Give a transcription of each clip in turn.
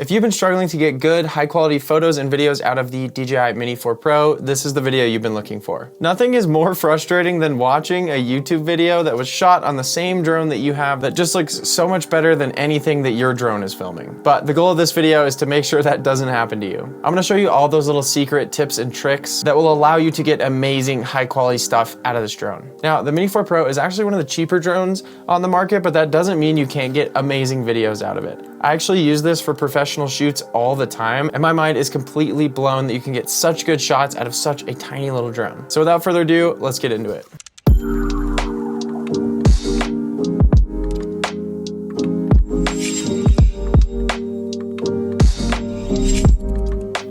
If you've been struggling to get good, high quality photos and videos out of the DJI Mini 4 Pro, this is the video you've been looking for. Nothing is more frustrating than watching a YouTube video that was shot on the same drone that you have that just looks so much better than anything that your drone is filming. But the goal of this video is to make sure that doesn't happen to you. I'm gonna show you all those little secret tips and tricks that will allow you to get amazing high quality stuff out of this drone. Now, the Mini 4 Pro is actually one of the cheaper drones on the market, but that doesn't mean you can't get amazing videos out of it. I actually use this for professional shoots all the time, and my mind is completely blown that you can get such good shots out of such a tiny little drone. So without further ado, let's get into it.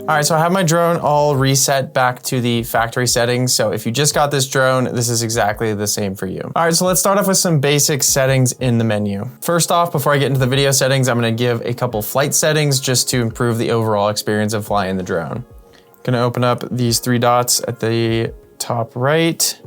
All right, so I have my drone all reset back to the factory settings. So if you just got this drone, this is exactly the same for you. All right, so let's start off with some basic settings in the menu. First off, before I get into the video settings, I'm gonna give a couple flight settings just to improve the overall experience of flying the drone. Gonna open up these three dots at the top right.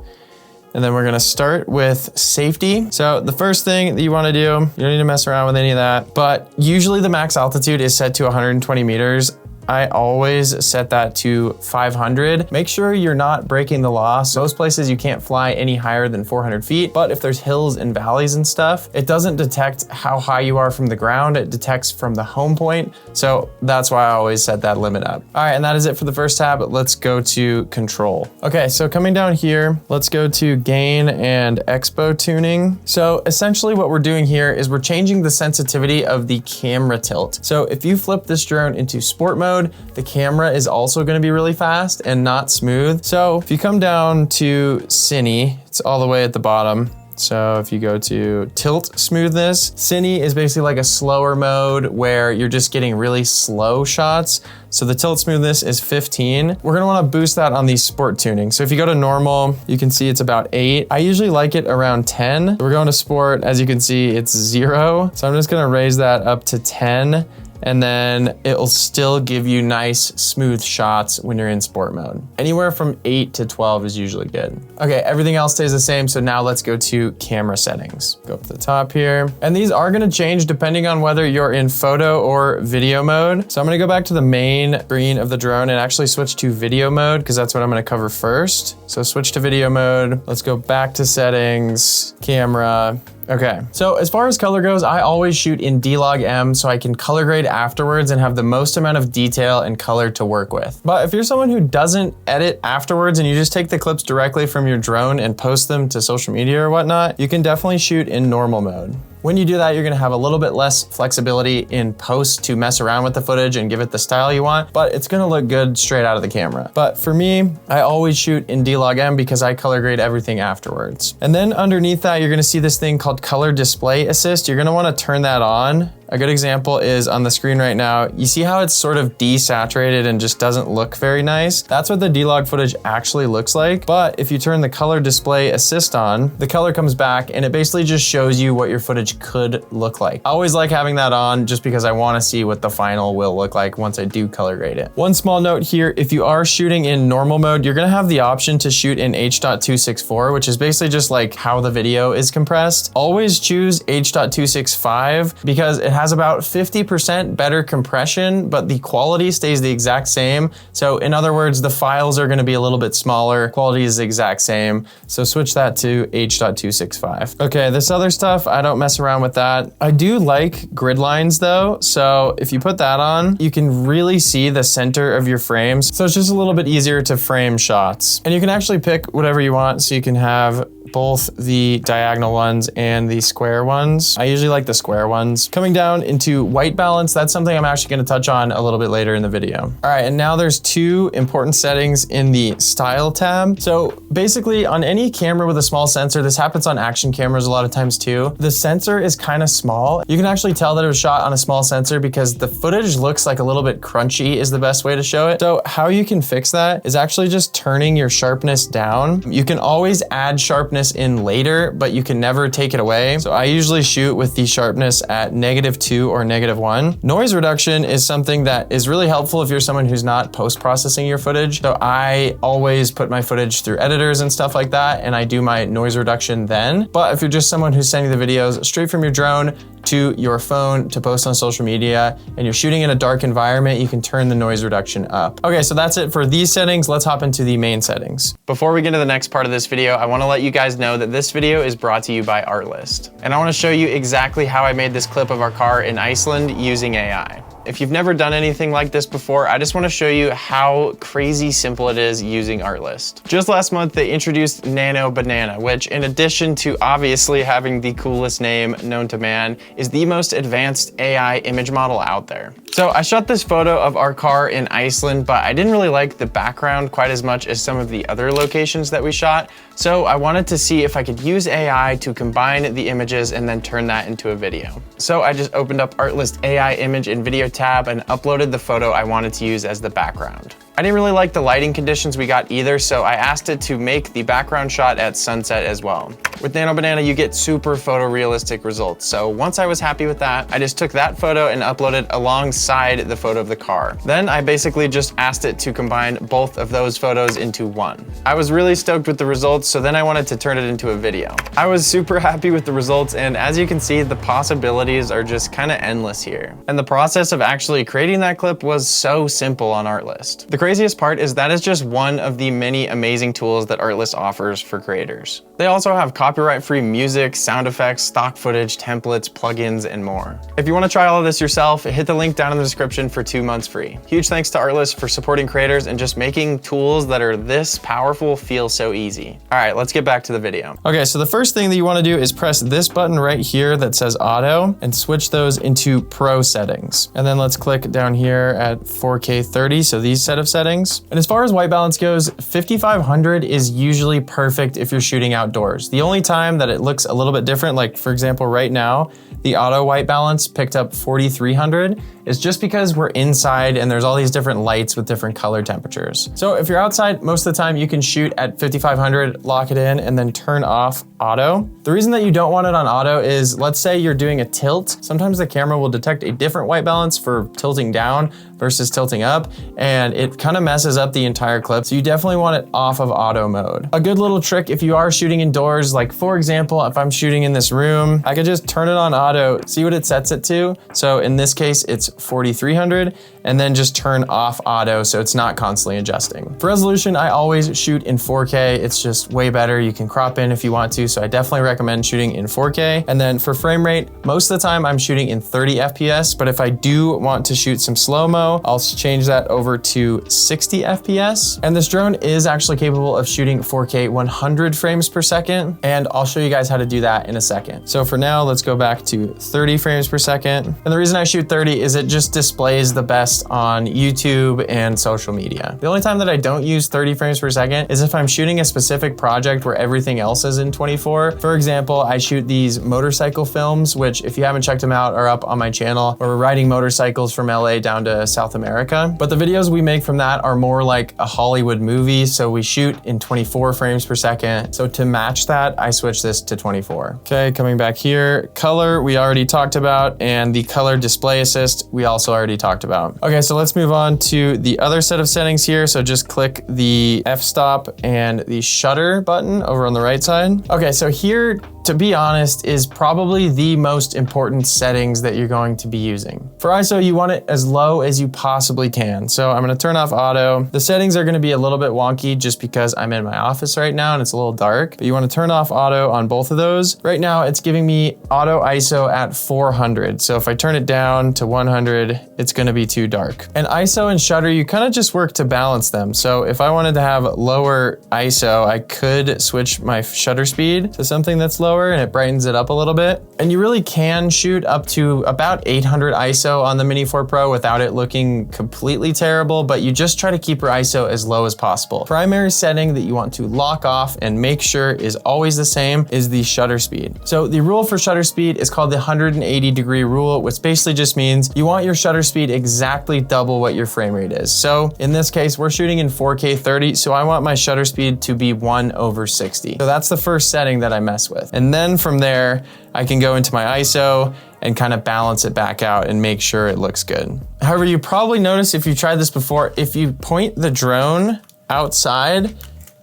And then we're gonna start with safety. So the first thing that you wanna do, you don't need to mess around with any of that, but usually the max altitude is set to 120 meters. I always set that to 500. Make sure you're not breaking the law. So most places you can't fly any higher than 400 feet, but if there's hills and valleys and stuff, it doesn't detect how high you are from the ground, it detects from the home point. So that's why I always set that limit up. All right, and that is it for the first tab. Let's go to control. Okay, so coming down here, let's go to gain and expo tuning. So essentially what we're doing here is we're changing the sensitivity of the camera tilt. So if you flip this drone into sport mode, the camera is also going to be really fast and not smooth. So if you come down to Cine, it's all the way at the bottom. So if you go to tilt smoothness, Cine is basically like a slower mode where you're just getting really slow shots. So the tilt smoothness is 15. We're gonna wanna boost that on the sport tuning. So if you go to normal, you can see it's about 8. I usually like it around 10. We're going to sport, as you can see, it's 0. So I'm just gonna raise that up to 10. And then it'll still give you nice, smooth shots when you're in sport mode. Anywhere from 8 to 12 is usually good. Okay, everything else stays the same, so now let's go to camera settings. Go up to the top here. And these are gonna change depending on whether you're in photo or video mode. So I'm gonna go back to the main screen of the drone and actually switch to video mode, because that's what I'm gonna cover first. So switch to video mode. Let's go back to settings, camera. Okay, so as far as color goes, I always shoot in D-Log-M so I can color grade afterwards and have the most amount of detail and color to work with. But if you're someone who doesn't edit afterwards and you just take the clips directly from your drone and post them to social media or whatnot, you can definitely shoot in normal mode. When you do that, you're gonna have a little bit less flexibility in post to mess around with the footage and give it the style you want, but it's gonna look good straight out of the camera. But for me, I always shoot in D-Log-M because I color grade everything afterwards. And then underneath that, you're gonna see this thing called Color Display Assist. You're gonna wanna turn that on. A good example is on the screen right now. You see how it's sort of desaturated and just doesn't look very nice? That's what the D-Log footage actually looks like. But if you turn the Color Display Assist on, the color comes back and it basically just shows you what your footage could look like. I always like having that on just because I wanna see what the final will look like once I do color grade it. One small note here, if you are shooting in normal mode, you're gonna have the option to shoot in H.264, which is basically just like how the video is compressed. Always choose H.265 because it has about 50% better compression, but the quality stays the exact same. So in other words, the files are gonna be a little bit smaller, quality is the exact same. So switch that to H.265. Okay, this other stuff, I don't mess around with that. I do like grid lines though. So if you put that on, you can really see the center of your frames. So it's just a little bit easier to frame shots. And you can actually pick whatever you want. So you can have both the diagonal ones and the square ones. I usually like the square ones. Coming down into white balance, that's something I'm actually gonna touch on a little bit later in the video. All right, and now there's two important settings in the style tab. So basically on any camera with a small sensor, this happens on action cameras a lot of times too, the sensor is kind of small. You can actually tell that it was shot on a small sensor because the footage looks like a little bit crunchy is the best way to show it. So how you can fix that is actually just turning your sharpness down. You can always add sharpness in later, but you can never take it away. So I usually shoot with the sharpness at -2 or -1. Noise reduction is something that is really helpful if you're someone who's not post-processing your footage. So I always put my footage through editors and stuff like that, and I do my noise reduction then. But if you're just someone who's sending the videos straight from your drone, to your phone to post on social media and you're shooting in a dark environment, you can turn the noise reduction up. Okay, so that's it for these settings. Let's hop into the main settings. Before we get to the next part of this video, I wanna let you guys know that this video is brought to you by Artlist. And I wanna show you exactly how I made this clip of our car in Iceland using AI. If you've never done anything like this before, I just want to show you how crazy simple it is using Artlist. Just last month, they introduced Nano Banana, which in addition to obviously having the coolest name known to man, is the most advanced AI image model out there. So I shot this photo of our car in Iceland, but I didn't really like the background quite as much as some of the other locations that we shot. So I wanted to see if I could use AI to combine the images and then turn that into a video. So I just opened up Artlist AI image and video tab and uploaded the photo I wanted to use as the background. I didn't really like the lighting conditions we got either, so I asked it to make the background shot at sunset as well. With Nano Banana, you get super photorealistic results. So once I was happy with that, I just took that photo and uploaded alongside the photo of the car. Then I basically just asked it to combine both of those photos into one. I was really stoked with the results, so then I wanted to turn it into a video. I was super happy with the results, and as you can see, the possibilities are just kind of endless here. And the process of actually creating that clip was so simple on Artlist. The craziest part is that is just one of the many amazing tools that Artlist offers for creators. They also have copyright-free music, sound effects, stock footage, templates, plugins, and more. If you want to try all of this yourself, hit the link down in the description for 2 months free. Huge thanks to Artlist for supporting creators and just making tools that are this powerful feel so easy. All right, let's get back to the video. Okay, so the first thing that you want to do is press this button right here that says auto and switch those into pro settings. And then let's click down here at 4K 30, so these set of settings. And as far as white balance goes, 5500 is usually perfect if you're shooting outdoors. The only time that it looks a little bit different, like for example, right now, the auto white balance picked up 4300 is just because we're inside and there's all these different lights with different color temperatures. So if you're outside, most of the time you can shoot at 5500, lock it in, and then turn off auto. The reason that you don't want it on auto is, let's say you're doing a tilt. Sometimes the camera will detect a different white balance for tilting down versus tilting up, and it kind of messes up the entire clip. So you definitely want it off of auto mode. A good little trick if you are shooting indoors, like for example, if I'm shooting in this room, I could just turn it on auto, see what it sets it to. So in this case, it's 4300, and then just turn off auto so it's not constantly adjusting. For resolution, I always shoot in 4K. It's just way better. You can crop in if you want to, so I definitely recommend shooting in 4K. And then for frame rate, most of the time I'm shooting in 30 FPS, but if I do want to shoot some slow-mo, I'll change that over to 60 FPS. And this drone is actually capable of shooting 4K 100 frames per second, and I'll show you guys how to do that in a second. So for now, let's go back to 30 frames per second. And the reason I shoot 30 is it just displays the best on YouTube and social media. The only time that I don't use 30 frames per second is if I'm shooting a specific project where everything else is in 24. For example, I shoot these motorcycle films, which if you haven't checked them out are up on my channel, where we're riding motorcycles from LA down to South America. But the videos we make from that are more like a Hollywood movie, so we shoot in 24 frames per second. So to match that, I switch this to 24. Okay, coming back here, color we already talked about, and the color display assist we also already talked about. Okay, so let's move on to the other set of settings here. So just click the f-stop and the shutter button over on the right side. Okay, so here, to be honest, is probably the most important settings that you're going to be using. For ISO, you want it as low as you possibly can. So I'm gonna turn off auto. The settings are gonna be a little bit wonky just because I'm in my office right now and it's a little dark, but you wanna turn off auto on both of those. Right now, it's giving me auto ISO at 400. So if I turn it down to 100, it's gonna be too dark. And ISO and shutter, you kind of just work to balance them. So if I wanted to have lower ISO, I could switch my shutter speed to something that's lower, and it brightens it up a little bit. And you really can shoot up to about 800 ISO on the Mini 4 Pro without it looking completely terrible, but you just try to keep your ISO as low as possible. Primary setting that you want to lock off and make sure is always the same is the shutter speed. So the rule for shutter speed is called the 180-degree rule, which basically just means you want your shutter speed exactly double what your frame rate is. So in this case, we're shooting in 4K 30, so I want my shutter speed to be 1/60. So that's the first setting that I mess with. And then from there, I can go into my ISO and kind of balance it back out and make sure it looks good. However, you probably noticed if you tried this before, if you point the drone outside,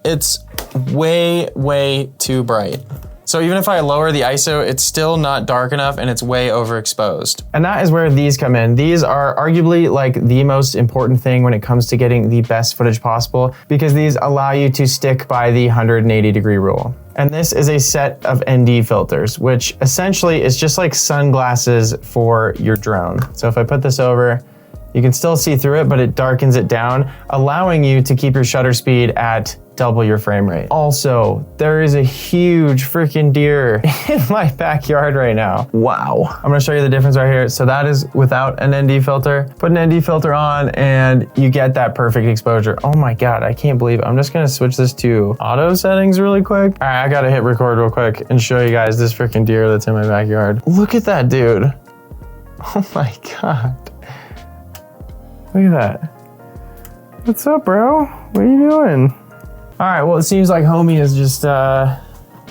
it's way too bright. So even if I lower the ISO, it's still not dark enough and it's way overexposed. And that is where these come in. These are arguably like the most important thing when it comes to getting the best footage possible, because these allow you to stick by the 180-degree rule. And this is a set of ND filters, which essentially is just like sunglasses for your drone. So if I put this over, you can still see through it, but it darkens it down, allowing you to keep your shutter speed at double your frame rate. Also, there is a huge freaking deer in my backyard right now. Wow. I'm gonna show you the difference right here. So that is without an ND filter. Put an ND filter on and you get that perfect exposure. Oh my God, I can't believe it. I'm just gonna switch this to auto settings really quick. All right, I gotta hit record real quick and show you guys this freaking deer that's in my backyard. Look at that dude. Oh my God. Look at that. What's up, bro? What are you doing? All right, well, it seems like homie is just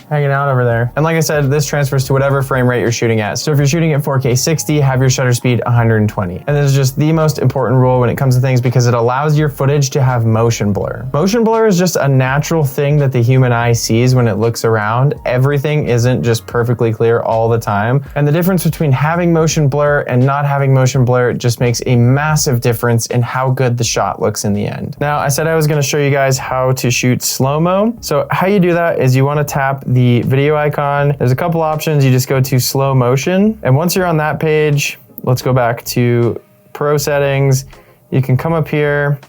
hanging out over there. And like I said, this transfers to whatever frame rate you're shooting at. So if you're shooting at 4K 60, have your shutter speed 120. And this is just the most important rule when it comes to things, because it allows your footage to have motion blur. Motion blur is just a natural thing that the human eye sees when it looks around. Everything isn't just perfectly clear all the time. And the difference between having motion blur and not having motion blur just makes a massive difference in how good the shot looks in the end. Now, I said I was gonna show you guys how to shoot slow-mo. So how you do that is you wanna tap the video icon. There's a couple options. You just go to slow motion. And once you're on that page, let's go back to pro settings. You can come up here.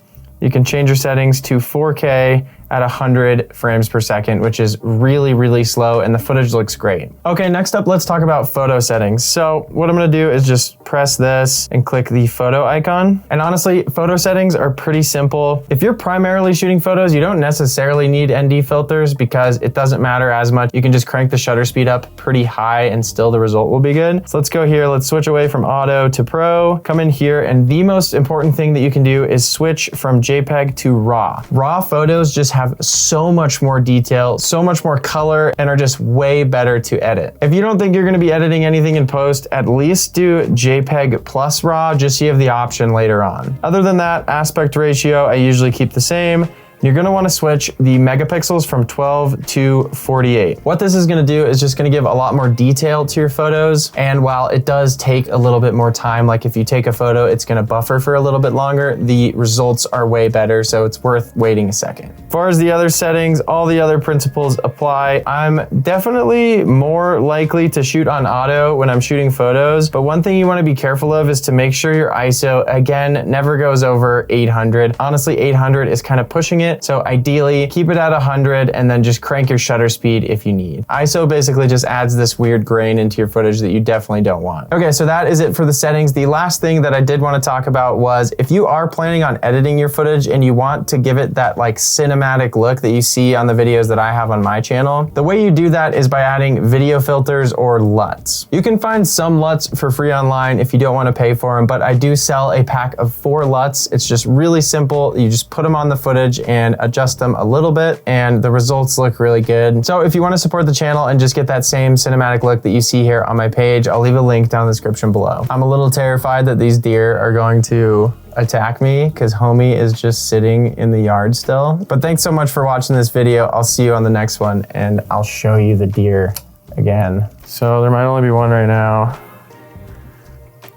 You can change your settings to 4K at 100 frames per second, which is really, really slow, and the footage looks great. Okay, next up, let's talk about photo settings. So what I'm gonna do is just press this and click the photo icon. And honestly, photo settings are pretty simple. If you're primarily shooting photos, you don't necessarily need ND filters because it doesn't matter as much. You can just crank the shutter speed up pretty high and still the result will be good. So let's go here, let's switch away from auto to pro, come in here, and the most important thing that you can do is switch from JPEG to RAW. RAW photos just have so much more detail, so much more color, and are just way better to edit. If you don't think you're gonna be editing anything in post, at least do JPEG plus RAW, just so you have the option later on. Other than that, aspect ratio, I usually keep the same. You're gonna wanna switch the megapixels from 12 to 48. What this is gonna do is just gonna give a lot more detail to your photos. And while it does take a little bit more time, like if you take a photo, it's gonna buffer for a little bit longer, the results are way better, so it's worth waiting a second. As far as the other settings, all the other principles apply. I'm definitely more likely to shoot on auto when I'm shooting photos, but one thing you wanna be careful of is to make sure your ISO, again, never goes over 800. Honestly, 800 is kind of pushing it. So ideally keep it at 100 and then just crank your shutter speed if you need. ISO basically just adds this weird grain into your footage that you definitely don't want. Okay, so that is it for the settings. The last thing that I did want to talk about was if you are planning on editing your footage and you want to give it that like cinematic look that you see on the videos that I have on my channel, the way you do that is by adding video filters or LUTs. You can find some LUTs for free online if you don't want to pay for them, but I do sell a pack of 4 LUTs. It's just really simple. You just put them on the footage and adjust them a little bit and the results look really good. So if you want to support the channel and just get that same cinematic look that you see here on my page, I'll leave a link down in the description below. I'm a little terrified that these deer are going to attack me because homie is just sitting in the yard still. But thanks so much for watching this video. I'll see you on the next one and I'll show you the deer again. So there might only be one right now.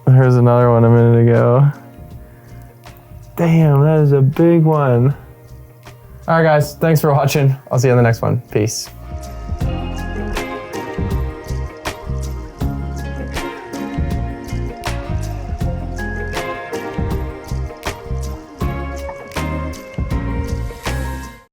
There's another one a minute ago. Damn, that is a big one. All right, guys, thanks for watching. I'll see you on the next one. Peace.